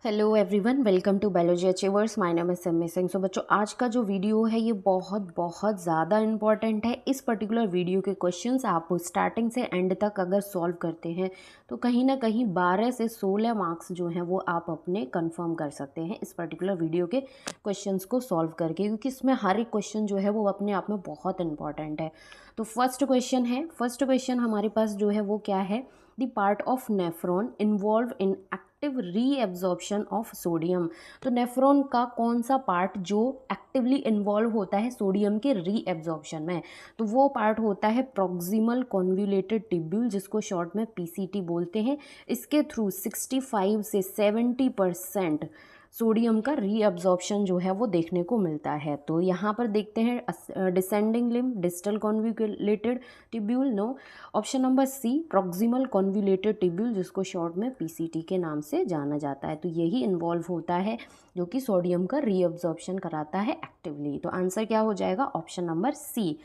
Hello everyone, welcome to biology achievers. My name is Simi Singh. So बच्चों, आज का जो वीडियो है ये बहुत बहुत ज़्यादा इंपॉर्टेंट है। इस पर्टिकुलर वीडियो के क्वेश्चंस आप स्टार्टिंग से एंड तक अगर सॉल्व करते हैं तो कहीं ना कहीं 12 से 16 मार्क्स जो हैं वो आप अपने कंफर्म कर सकते हैं इस पर्टिकुलर वीडियो के क्वेश्चंस को सॉल्व करके, क्योंकि इसमें हर एक क्वेश्चन जो है वो अपने आप में बहुत इंपॉर्टेंट है। तो फर्स्ट क्वेश्चन हमारे पास जो है वो क्या है? The part of nephron involve in active reabsorption of sodium. तो नेफ्रॉन का कौन सा पार्ट जो एक्टिवली इन्वॉल्व होता है सोडियम के रीएब्जॉर्प्शन में? तो वो पार्ट होता है प्रॉक्सिमल कॉन्वोल्यूटेड ट्यूब्यूल, जिसको शॉर्ट में पीसीटी बोलते हैं। इसके थ्रू 65 से 70% सोडियम का रीअब्जॉर्प्शन जो है वो देखने को मिलता है। तो यहाँ पर देखते हैं descending limb, distal convoluted tubule, no. Option number C, proximal convoluted tubule, जिसको शॉर्ट में पीसीटी के नाम से जाना जाता है। तो यही इन्वॉल्व होता है जो कि सोडियम का रीअब्जॉर्प्शन कराता है एक्टिवली। तो आंसर क्या हो जाएगा? Option number C.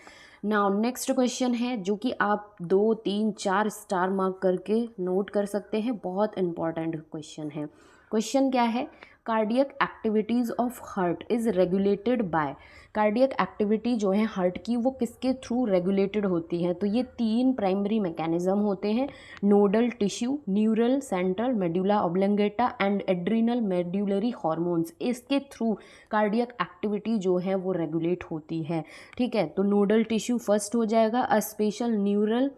Now next question है जो कि आप 2, 3, 4 स्टार मार्क करके नोट कर सकते हैं। बहुत इंपॉर्टेंट क्वेश्चन है। क्वेश्चन क्या है? Cardiac activities of heart is regulated by. Cardiac activity जो है हार्ट की वो किसके थ्रू रेगुलेटेड होती है? तो ये 3 प्राइमरी मैकेनिज्म होते हैं: nodal tissue, neural, central medulla oblongata and adrenal medullary hormones. इसके थ्रू कार्डियक एक्टिविटी जो है वो रेगुलेट होती है। ठीक है, तो नोडल टिश्यू फर्स्ट हो जाएगा, a special neural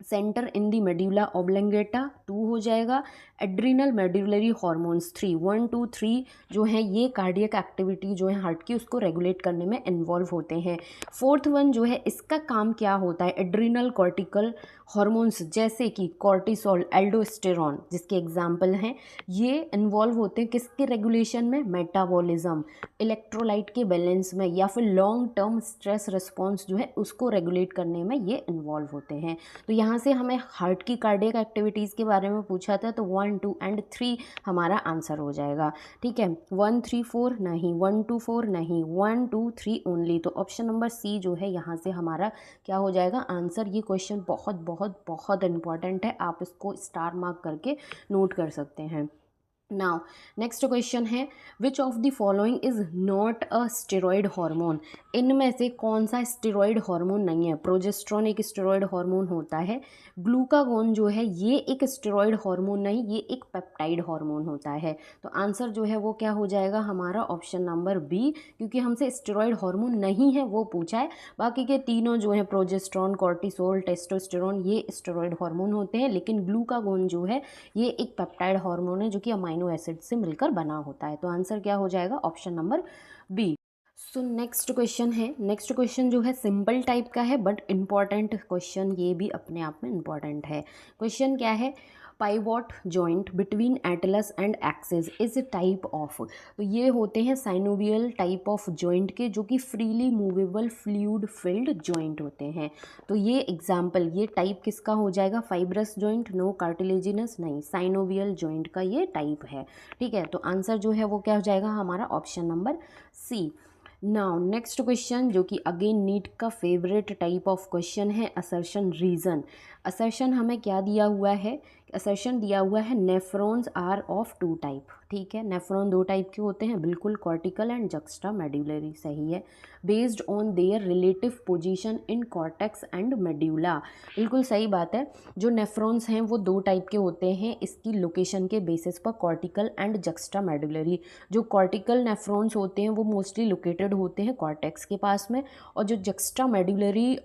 centre in the medulla oblongata 2 हो जाएगा, एड्रिनल मेड्यूलरी हार्मोन्स 3, 1, 2, 3 जो है ये कार्डियक एक्टिविटी जो है हार्ट की उसको रेगुलेट करने में इन्वॉल्व होते हैं। फोर्थ वन जो है इसका काम क्या होता है? एड्रिनल कॉर्टिकल हार्मोन्स जैसे कि कॉर्टिसोल, एल्डोस्टेरॉन जिसके एग्जाम्पल हैं, ये इन्वॉल्व होते हैं किसके रेगुलेशन में? मेटाबॉलिज्म, इलेक्ट्रोलाइट के बैलेंस में, या फिर लॉन्ग टर्म स्ट्रेस रिस्पॉन्स जो है उसको रेगुलेट करने में ये इन्वॉल्व होते हैं। तो यहाँ से हमें हार्ट की कार्डियक एक्टिविटीज़ के बारे में पूछा था, तो 1, 2 एंड 3 हमारा आंसर हो जाएगा। ठीक है, 1, 3, 4 नहीं, 1, 2, 4 नहीं, 1, 2, 3 ओनली। तो ऑप्शन नंबर सी जो है यहाँ से हमारा क्या हो जाएगा आंसर। ये क्वेश्चन बहुत बहुत बहुत इंपॉर्टेंट है, आप इसको स्टार मार्क करके नोट कर सकते हैं। नाउ नेक्स्ट क्वेश्चन है, which of the following is not a steroid hormone. इनमें से कौन सा स्टेरॉयड हार्मोन नहीं है? प्रोजेस्ट्रॉन एक स्टेरॉयड हार्मोन होता है, ग्लूकागोन जो है ये एक स्टेरॉयड हार्मोन नहीं, ये एक पेप्टाइड हार्मोन होता है। तो आंसर जो है वो क्या हो जाएगा हमारा? ऑप्शन नंबर बी, क्योंकि हमसे स्टेरॉयड हार्मोन नहीं है वो पूछा है। बाकी के तीनों जो है प्रोजेस्ट्रॉन, कॉर्टिसोल, टेस्टोस्टेरोन, ये स्टेरॉयड हार्मोन होते हैं, लेकिन ग्लूकागोन जो है ये एक पेप्टाइड हार्मोन है जो कि अमाइनो एसिड से मिलकर बना होता है। तो आंसर क्या हो जाएगा? Option number B. So next question है, नेक्स्ट क्वेश्चन जो है सिंपल टाइप का है बट इम्पॉर्टेंट क्वेश्चन, ये भी अपने आप में इम्पॉर्टेंट है। क्वेश्चन क्या है? Pivot joint between Atlas and axis is type of. तो ये होते हैं साइनोवियल टाइप ऑफ जॉइंट के, जो कि freely movable fluid filled joint होते हैं। तो ये एग्जाम्पल, ये टाइप किसका हो जाएगा? Fibrous joint, no. कार्टिलेजिनस नहीं, साइनोवियल जॉइंट का ये टाइप है। ठीक है, तो आंसर जो है वो क्या हो जाएगा हमारा? Option number C. Now next question जो कि अगेन नीट का फेवरेट टाइप ऑफ क्वेश्चन है, असर्शन रीजन। असर्शन हमें क्या दिया हुआ है? असर्शन दिया हुआ है नेफ्रॉन्स आर ऑफ 2 टाइप। ठीक है, नेफ्रॉन 2 टाइप के होते हैं, बिल्कुल, कॉर्टिकल एंड जक्स्टा मेड्यूलरी, सही है। Based on their relative position in cortex and medulla, बिल्कुल सही बात है। जो नेफ्रॉन्स हैं वो 2 टाइप के होते हैं इसकी लोकेशन के बेसिस पर, कॉर्टिकल एंड जक्स्टा मेडुलरी। जो कॉर्टिकल नेफ्रॉन्स होते हैं वो मोस्टली लोकेटेड होते हैं कॉर्टेक्स के पास में, और जो जक्स्टा मेडुलरी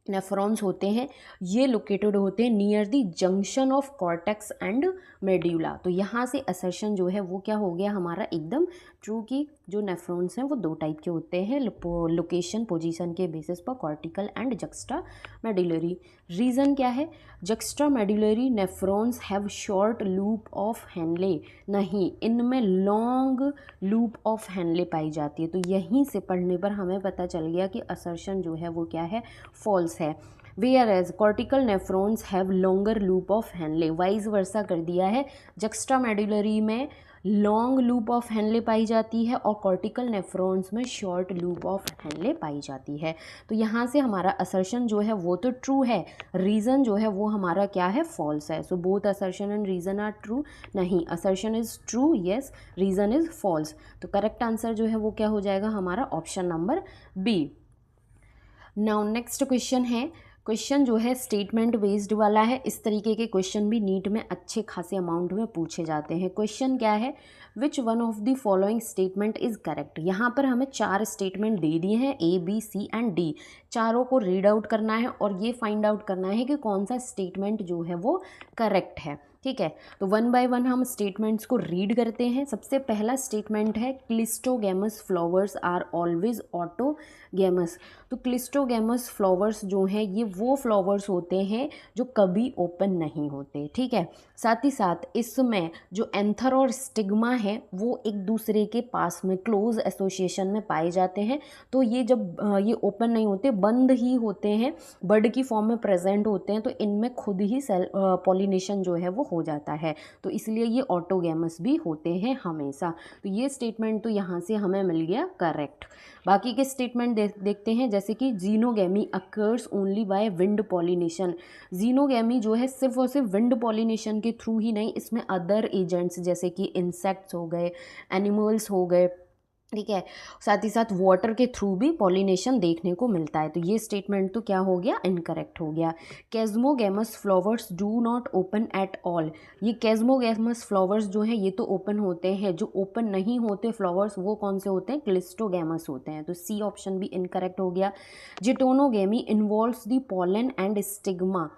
नेफ्रॉन्स होते हैं ये लोकेटेड होते हैं near the junction of cortex and medulla. तो यहाँ से असर्शन जो है वो क्या हो गया हमारा? एकदम ट्रू, की जो नेफ्रॉन्स हैं वो 2 टाइप के होते हैं लोकेशन पोजीशन के बेसिस पर, cortical and juxta medullary. Reason क्या है? Juxta medullary nephrons have short loop of Henley, नहीं, इनमें लॉन्ग लूप ऑफ हेनले पाई जाती है। तो यहीं से पढ़ने पर हमें पता चल गया कि असर्शन जो है वो क्या है? फॉल्स है। Whereas cortical nephrons have longer loop of Henle, vice versa कर दिया है। जक्स्ट्रा मेडुलरी में लॉन्ग लूप ऑफ हेनले पाई जाती है और कॉर्टिकल नेफ्रॉन्स में शॉर्ट लूप ऑफ हेनले पाई जाती है। तो यहाँ से हमारा असर्शन जो है वो तो ट्रू है, रीज़न जो है वो हमारा क्या है, फॉल्स है। So both assertion and reason are true, नहीं assertion is true yes, reason is false. तो करेक्ट आंसर जो है वो क्या हो जाएगा हमारा, option number B. Now next question है, क्वेश्चन जो है स्टेटमेंट बेस्ड वाला है। इस तरीके के क्वेश्चन भी नीट में अच्छे खासे अमाउंट में पूछे जाते हैं। क्वेश्चन क्या है, which one of the following statement is correct. यहाँ पर हमें 4 स्टेटमेंट दे दिए हैं, A B C and D. चारों को रीड आउट करना है और ये फाइंड आउट करना है कि कौन सा स्टेटमेंट जो है वो करेक्ट है। ठीक है, तो वन बाय वन हम स्टेटमेंट्स को रीड करते हैं। सबसे पहला स्टेटमेंट है क्लिस्टोगैमस फ्लावर्स आर ऑलवेज ऑटोगैमस। तो क्लिस्टोगैमस फ्लावर्स जो हैं ये वो फ्लावर्स होते हैं जो कभी ओपन नहीं होते। ठीक है, साथ ही साथ इसमें जो एंथर और स्टिग्मा है वो एक दूसरे के पास में क्लोज एसोसिएशन में पाए जाते हैं। तो ये जब ये ओपन नहीं होते, बंद ही होते हैं, बर्ड की फॉर्म में प्रेजेंट होते हैं, तो इनमें खुद ही सेल पॉलिनेशन जो है वो हो जाता है। तो इसलिए ये ऑटोगैमस भी होते हैं हमेशा। तो ये स्टेटमेंट तो यहाँ से हमें मिल गया करेक्ट। बाकी के स्टेटमेंट देखते हैं, जैसे कि xenogamy occurs only by wind pollination. Xenogamy जो है सिर्फ और सिर्फ विंड पॉलिनेशन के थ्रू ही नहीं, इसमें अदर एजेंट्स जैसे कि इंसेक्ट्स हो गए, एनिमल्स हो गए, ठीक है, साथ ही साथ वाटर के थ्रू भी पॉलिनेशन देखने को मिलता है। तो ये स्टेटमेंट तो क्या हो गया, इनकरेक्ट हो गया। Chasmogamous flowers do not open at all. ये कैज़्मोगैमस फ्लावर्स जो हैं ये तो ओपन होते हैं, जो ओपन नहीं होते फ्लावर्स वो कौन से होते हैं, क्लिस्टोगैमस होते हैं। तो सी ऑप्शन भी इनकरेक्ट हो गया। Xenogamy involves the pollen and stigma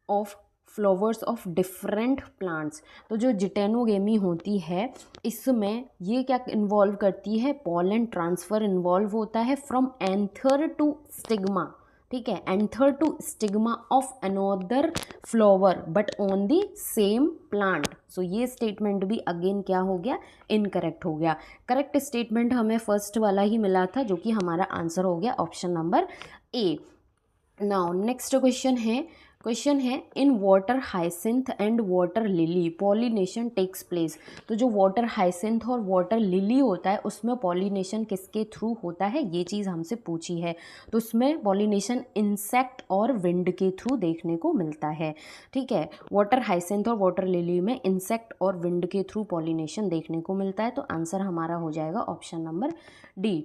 of flowers of different plants. तो जो जिटेनोगेमी होती है इसमें ये क्या इन्वॉल्व करती है, पॉलन ट्रांसफ़र इन्वॉल्व होता है फ्रॉम एंथर टू स्टिग्मा। ठीक है, anther to stigma of another flower but on the same plant. So ये स्टेटमेंट भी अगेन क्या हो गया, इनकरेक्ट हो गया। करेक्ट स्टेटमेंट हमें फर्स्ट वाला ही मिला था जो कि हमारा आंसर हो गया option number A. Now next question है in water hyacinth and water lily pollination takes place. तो जो वाटर हाइसिंथ और वाटर लिली होता है उसमें पॉलिनेशन किसके थ्रू होता है, ये चीज़ हमसे पूछी है। तो उसमें पॉलिनेशन इंसेक्ट और विंड के थ्रू देखने को मिलता है। ठीक है, वाटर हाइसिंथ और वाटर लिली में इंसेक्ट और विंड के थ्रू पॉलिनेशन देखने को मिलता है। तो आंसर हमारा हो जाएगा option number D.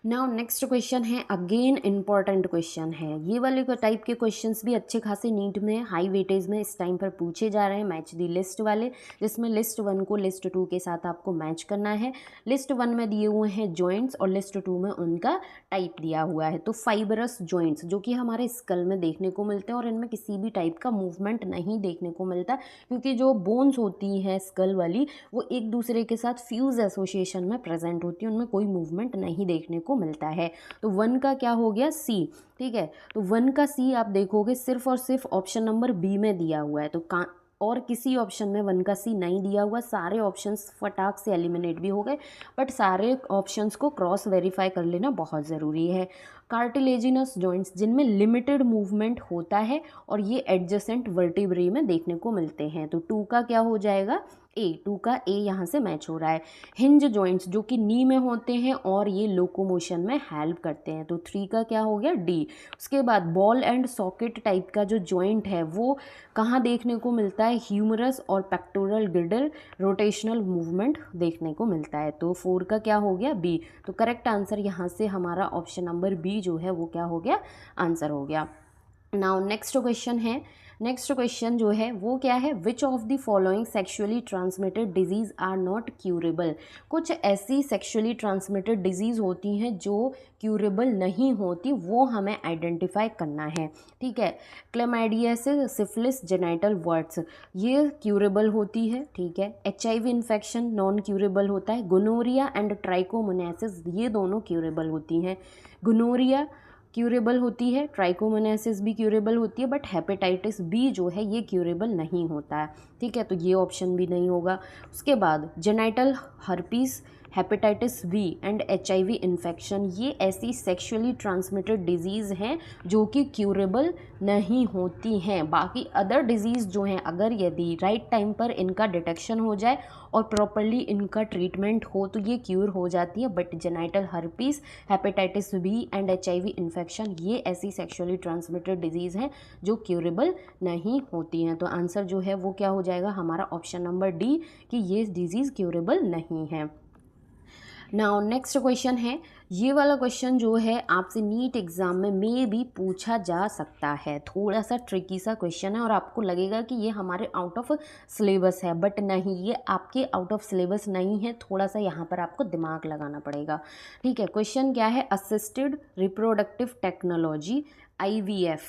Now next question है, अगेन इंपॉर्टेंट क्वेश्चन है। ये वाले टाइप के क्वेश्चंस भी अच्छे खासे नीट में हाई वेटेज में इस टाइम पर पूछे जा रहे हैं, मैच दी लिस्ट वाले, जिसमें लिस्ट 1 को लिस्ट 2 के साथ आपको मैच करना है। लिस्ट 1 में दिए हुए हैं जॉइंट्स और लिस्ट 2 में उनका टाइप दिया हुआ है। तो फाइबरस जॉइंट्स जो कि हमारे स्कल में देखने को मिलते हैं और इनमें किसी भी टाइप का मूवमेंट नहीं देखने को मिलता, क्योंकि जो बोन्स होती हैं स्कल वाली वो एक दूसरे के साथ फ्यूज एसोसिएशन में प्रेजेंट होती है, उनमें कोई मूवमेंट नहीं देखने को मिलता है। तो 1 का क्या हो गया, सी। ठीक है, तो 1 का सी आप देखोगे सिर्फ और सिर्फ ऑप्शन नंबर बी में दिया हुआ है। तो और किसी ऑप्शन में 1 का सी नहीं दिया हुआ। सारे ऑप्शंस फटाक से एलिमिनेट भी हो गए, बट सारे ऑप्शंस को क्रॉस वेरीफाई कर लेना बहुत ज़रूरी है। कार्टिलेजिनस जॉइंट्स जिनमें लिमिटेड मूवमेंट होता है और ये एडजेसेंट वर्टिब्रे में देखने को मिलते हैं। तो 2 का क्या हो जाएगा, ए। 2 का ए यहाँ से मैच हो रहा है। हिंज जॉइंट्स जो कि नी में होते हैं और ये लोकोमोशन में हेल्प करते हैं। तो 3 का क्या हो गया, डी। उसके बाद बॉल एंड सॉकेट टाइप का जो जॉइंट है वो कहाँ देखने को मिलता है, ह्यूमरस और पेक्टोरल गिडल रोटेशनल मूवमेंट देखने को मिलता है। तो 4 का क्या हो गया, बी। तो करेक्ट आंसर यहाँ से हमारा ऑप्शन नंबर बी जो है वो क्या हो गया, आंसर हो गया। नाउ नेक्स्ट क्वेश्चन जो है वो क्या है, which of the following sexually transmitted disease are not curable. कुछ ऐसी सेक्सुअली ट्रांसमिटेड डिजीज़ होती हैं जो क्यूरेबल नहीं होती, वो हमें आइडेंटिफाई करना है। ठीक है, क्लेमाइडियासिस, सिफिलिस, जेनाइटल वर्ड्स ये क्यूरेबल होती है। ठीक है, HIV इन्फेक्शन नॉन क्यूरेबल होता है। गोनोरिया एंड ट्राइकोमोनासिस ये दोनों क्यूरेबल होती हैं। गोनोरिया क्यूरेबल होती है, ट्राइकोमोनासिस भी क्यूरेबल होती है, बट हेपेटाइटिस बी जो है ये क्यूरेबल नहीं होता है। ठीक है, तो ये ऑप्शन भी नहीं होगा। उसके बाद genital herpes hepatitis B and HIV infection ये ऐसी सेक्सुअली ट्रांसमिटेड डिजीज़ हैं जो कि क्यूरेबल नहीं होती हैं। बाकी अदर डिजीज़ जो हैं, अगर यदि राइट टाइम पर इनका डिटेक्शन हो जाए और प्रॉपरली इनका ट्रीटमेंट हो तो ये क्यूर हो जाती है। But genital herpes, hepatitis B and HIV infection ये ऐसी सेक्सुअली ट्रांसमिटेड डिजीज़ हैं जो क्यूरेबल नहीं होती हैं। तो आंसर जो है वो क्या हो जाएगा हमारा ऑप्शन नंबर डी कि ये डिजीज़ क्यूरेबल नहीं है। नाउ नेक्स्ट क्वेश्चन है, ये वाला क्वेश्चन जो है आपसे नीट एग्ज़ाम में भी पूछा जा सकता है। थोड़ा सा ट्रिकी सा क्वेश्चन है और आपको लगेगा कि ये हमारे आउट ऑफ सिलेबस है, बट नहीं, ये आपके आउट ऑफ सिलेबस नहीं है। थोड़ा सा यहाँ पर आपको दिमाग लगाना पड़ेगा। ठीक है, क्वेश्चन क्या है, assisted reproductive technology IVF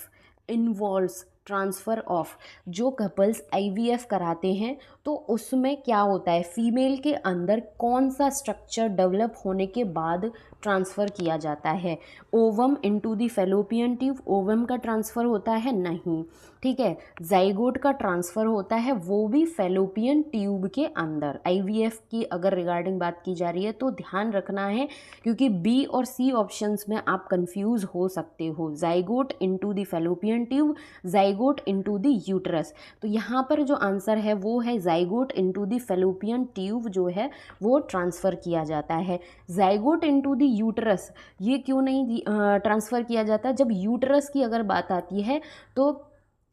involves transfer of. जो कपल्स IVF कराते हैं तो उसमें क्या होता है, फीमेल के अंदर कौन सा स्ट्रक्चर डेवलप होने के बाद ट्रांसफ़र किया जाता है, ovum into the fallopian tube, ovum का ट्रांसफ़र होता है नहीं। ठीक है, जाइगोट का ट्रांसफ़र होता है, वो भी फैलोपियन ट्यूब के अंदर। IVF की अगर रिगार्डिंग बात की जा रही है तो ध्यान रखना है, क्योंकि B और C ऑप्शंस में आप कंफ्यूज हो सकते हो। Zygote into the fallopian tube, zygote into the uterus. तो यहाँ पर जो आंसर है वो है zygote into the fallopian tube जो है वो ट्रांसफ़र किया जाता है। जाइगोट इनटू द यूट्रस ये क्यों नहीं ट्रांसफ़र किया जाता? जब यूट्रस की अगर बात आती है तो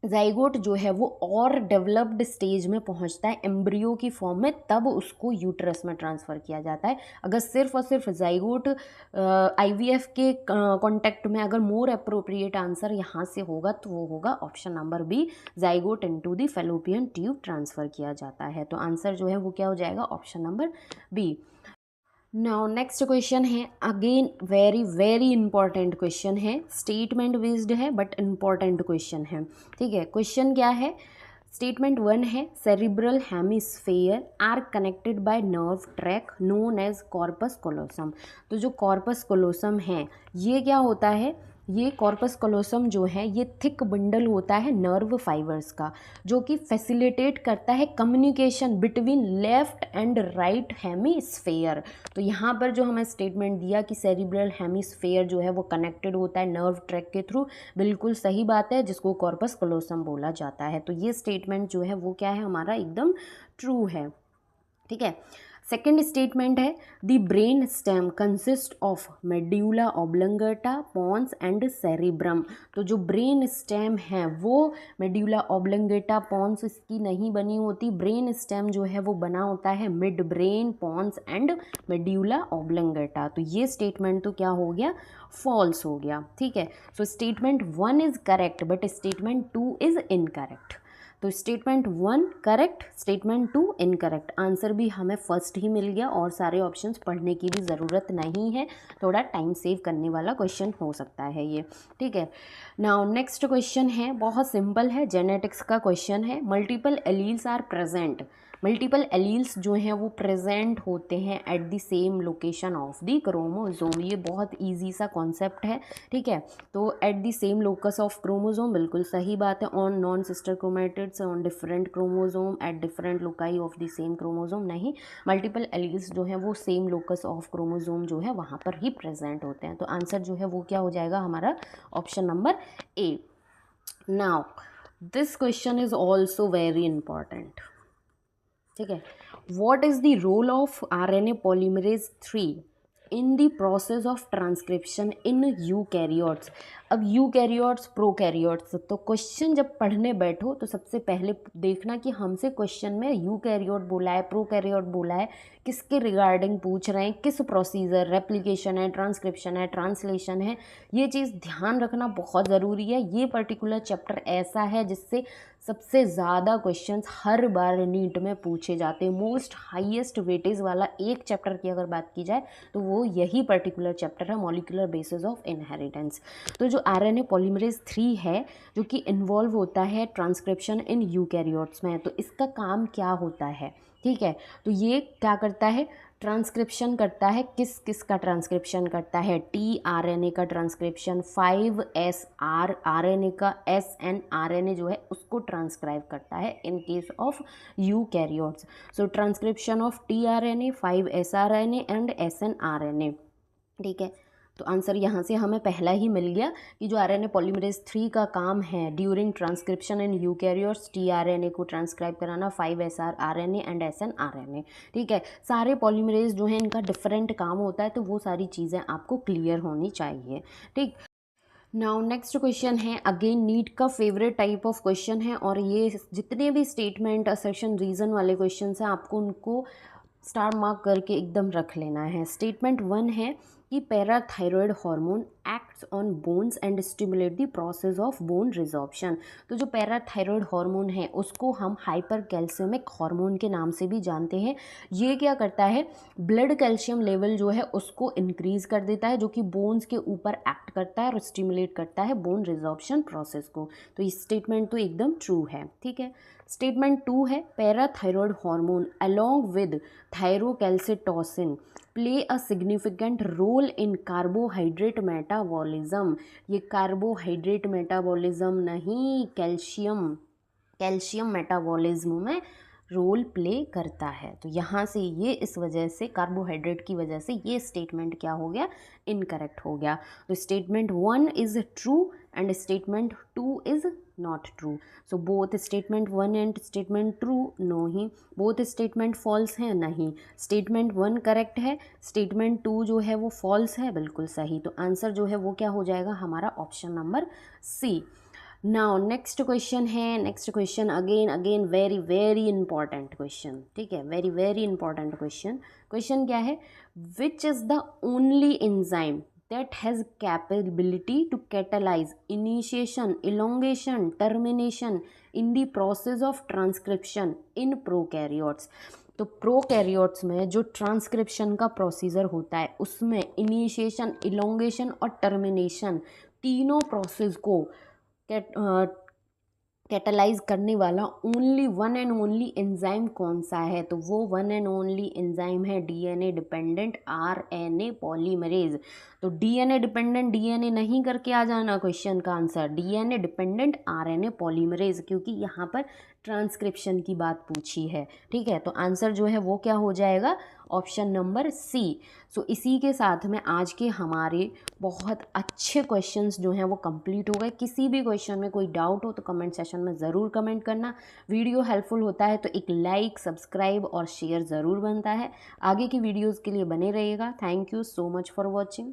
जाइगोट जो है वो और डेवलप्ड स्टेज में पहुंचता है एम्ब्रियो की फॉर्म में, तब उसको यूट्रस में ट्रांसफ़र किया जाता है। अगर सिर्फ और सिर्फ जाइगोट IVF के कॉन्टेक्ट में अगर मोर अप्रोप्रिएट आंसर यहाँ से होगा तो वो होगा option number B, zygote into the fallopian tube transfer किया जाता है। तो आंसर जो है वो क्या हो जाएगा, option number B. Now next question है, again very very important question है, स्टेटमेंट बेस्ड है बट इंपॉर्टेंट क्वेश्चन है। ठीक है, क्वेश्चन क्या है, स्टेटमेंट 1 है, cerebral hemisphere are connected by nerve tract known as corpus callosum. तो जो कॉर्पस कोलोसम है ये क्या होता है, ये कॉर्पस कोलोसम जो है ये थिक बंडल होता है नर्व फाइबर्स का, जो कि फैसिलिटेट करता है communication between left and right hemisphere. तो यहाँ पर जो हमें स्टेटमेंट दिया कि सेरिब्रल हेमिस्फेयर जो है वो कनेक्टेड होता है नर्व ट्रैक के थ्रू, बिल्कुल सही बात है, जिसको कॉर्पस कोलोसम बोला जाता है। तो ये स्टेटमेंट जो है वो क्या है हमारा, एकदम ट्रू है। ठीक है, सेकेंड स्टेटमेंट है, the brain stem consist of medulla oblongata, pons and cerebrum. तो जो ब्रेन स्टेम है वो मेड्यूला ऑब्लंगेटा, पॉन्स इसकी नहीं बनी होती। ब्रेन स्टेम जो है वो बना होता है midbrain, pons and medulla oblongata. तो ये स्टेटमेंट तो क्या हो गया, फॉल्स हो गया। ठीक है, so statement 1 is correct but statement 2 is incorrect. तो statement 1 correct, statement 2 incorrect. Answer भी हमें फर्स्ट ही मिल गया और सारे ऑप्शंस पढ़ने की भी ज़रूरत नहीं है, थोड़ा टाइम सेव करने वाला क्वेश्चन हो सकता है ये। ठीक है, नाउ नेक्स्ट क्वेश्चन है, बहुत सिंपल है, जेनेटिक्स का क्वेश्चन है, multiple alleles are present. Multiple alleles जो हैं वो प्रेजेंट होते हैं at the same location of the chromosome. ये बहुत इजी सा कॉन्सेप्ट है। ठीक है, तो at the same locus of chromosome, बिल्कुल सही बात है। On non sister chromatids on different chromosome at different loci of the same chromosome, नहीं, मल्टीपल एलील्स जो है वो सेम लोकस ऑफ क्रोमोजोम जो है वहाँ पर ही प्रेजेंट होते हैं। तो आंसर जो है वो क्या हो जाएगा हमारा, option number A. Now this question is also very important. ठीक है, what is the role of RNA polymerase 3 in the process of transcription in eukaryotes. अब यूकैरियोट्स, प्रोकैरियोट्स, तो क्वेश्चन जब पढ़ने बैठो तो सबसे पहले देखना कि हमसे क्वेश्चन में यूकैरियोट बोला है, प्रोकैरियोट बोला है, किसके रिगार्डिंग पूछ रहे हैं, किस प्रोसीजर, रेप्लिकेशन है, ट्रांसक्रिप्शन है, ट्रांसलेशन है, ये चीज़ ध्यान रखना बहुत ज़रूरी है। ये पर्टिकुलर चैप्टर ऐसा है जिससे सबसे ज़्यादा क्वेश्चंस हर बार नीट में पूछे जाते हैं। मोस्ट हाईएस्ट वेटेज वाला एक चैप्टर की अगर बात की जाए तो वो यही पर्टिकुलर चैप्टर है, मॉलिक्यूलर बेसिस ऑफ इनहेरिटेंस। तो जो RNA पॉलीमरेज 3 है जो कि इन्वॉल्व होता है ट्रांसक्रिप्शन इन यूकैरियोट्स में, तो इसका काम क्या होता है, ठीक है, तो ये क्या करता है, ट्रांसक्रिप्शन करता है, किस किस का ट्रांसक्रिप्शन करता है? tRNA का ट्रांसक्रिप्शन, 5S RNA का snRNA जो है उसको ट्रांसक्राइब करता है in case of eukaryotes. So transcription of tRNA, 5S RNA and snRNA। ठीक है, तो आंसर यहाँ से हमें पहला ही मिल गया कि जो RNA पॉलीमरेज 3 का काम है during transcription in eukaryotes, tRNA को ट्रांसक्राइब कराना, 5SR RNA एंड snRNA। ठीक है, सारे पॉलीमरेज जो है इनका डिफरेंट काम होता है, तो वो सारी चीज़ें आपको क्लियर होनी चाहिए। ठीक, नाउ नेक्स्ट क्वेश्चन है, अगेन नीट का फेवरेट टाइप ऑफ क्वेश्चन है, और ये जितने भी स्टेटमेंट, असर्शन, रीज़न वाले क्वेश्चन हैं आपको उनको स्टार मार्क करके एकदम रख लेना है। स्टेटमेंट 1 है कि parathyroid hormone acts on bones and stimulate the process of bone resorption. तो जो पैराथायरॉयड हार्मोन है उसको हम हाइपर कैल्शियमिक हार्मोन के नाम से भी जानते हैं। ये क्या करता है, ब्लड कैल्शियम लेवल जो है उसको इंक्रीज़ कर देता है, जो कि बोन्स के ऊपर एक्ट करता है और स्टिमुलेट करता है बोन रिजॉर्प्शन प्रोसेस को। तो ये स्टेटमेंट तो एकदम ट्रू है। ठीक है, स्टेटमेंट 2 है, parathyroid hormone along with thyrocalcitonin play a significant role in carbohydrate metabolism. ये कार्बोहाइड्रेट मेटाबॉलिज्म नहीं, कैल्शियम मेटाबॉलिज्म में रोल प्ले करता है। तो यहाँ से ये इस वजह से कार्बोहाइड्रेट की वजह से ये स्टेटमेंट क्या हो गया, इनकरेक्ट हो गया। तो statement 1 is true and statement 2 is not true. So both statement 1 and statement true, no ही। बोथ स्टेटमेंट फॉल्स हैं, नहीं। स्टेटमेंट 1 करेक्ट है, स्टेटमेंट 2 जो है वो फॉल्स है, बिल्कुल सही। तो आंसर जो है वो क्या हो जाएगा हमारा, option number C. Now next question है, next question again very very important question. ठीक है, very very important question. Question क्या है, which is the only enzyme that has capability to catalyze initiation, elongation, termination in the process of transcription in prokaryotes। तो prokaryotes में जो transcription का procedure होता है उसमें इनिशिएशन, इलोंगेशन और टर्मिनेशन तीनों प्रोसेस को कैटलाइज करने वाला only one and only enzyme कौन सा है? तो वो वन एंड ओनली एंजाइम है डीएनए डिपेंडेंट आरएनए पॉलीमरेज। तो डीएनए डिपेंडेंट डीएनए नहीं करके आ जाना क्वेश्चन का answer, DNA dependent RNA polymerase, क्योंकि यहाँ पर ट्रांसक्रिप्शन की बात पूछी है। ठीक है, तो आंसर जो है वो क्या हो जाएगा, ऑप्शन नंबर सी। सो इसी के साथ में आज के हमारे बहुत अच्छे क्वेश्चंस जो हैं वो कंप्लीट हो गए। किसी भी क्वेश्चन में कोई डाउट हो तो कमेंट सेशन में ज़रूर कमेंट करना। वीडियो हेल्पफुल होता है तो एक लाइक, सब्सक्राइब और शेयर ज़रूर बनता है। आगे की वीडियोज़ के लिए बने रहिएगा। Thank you so much for watching.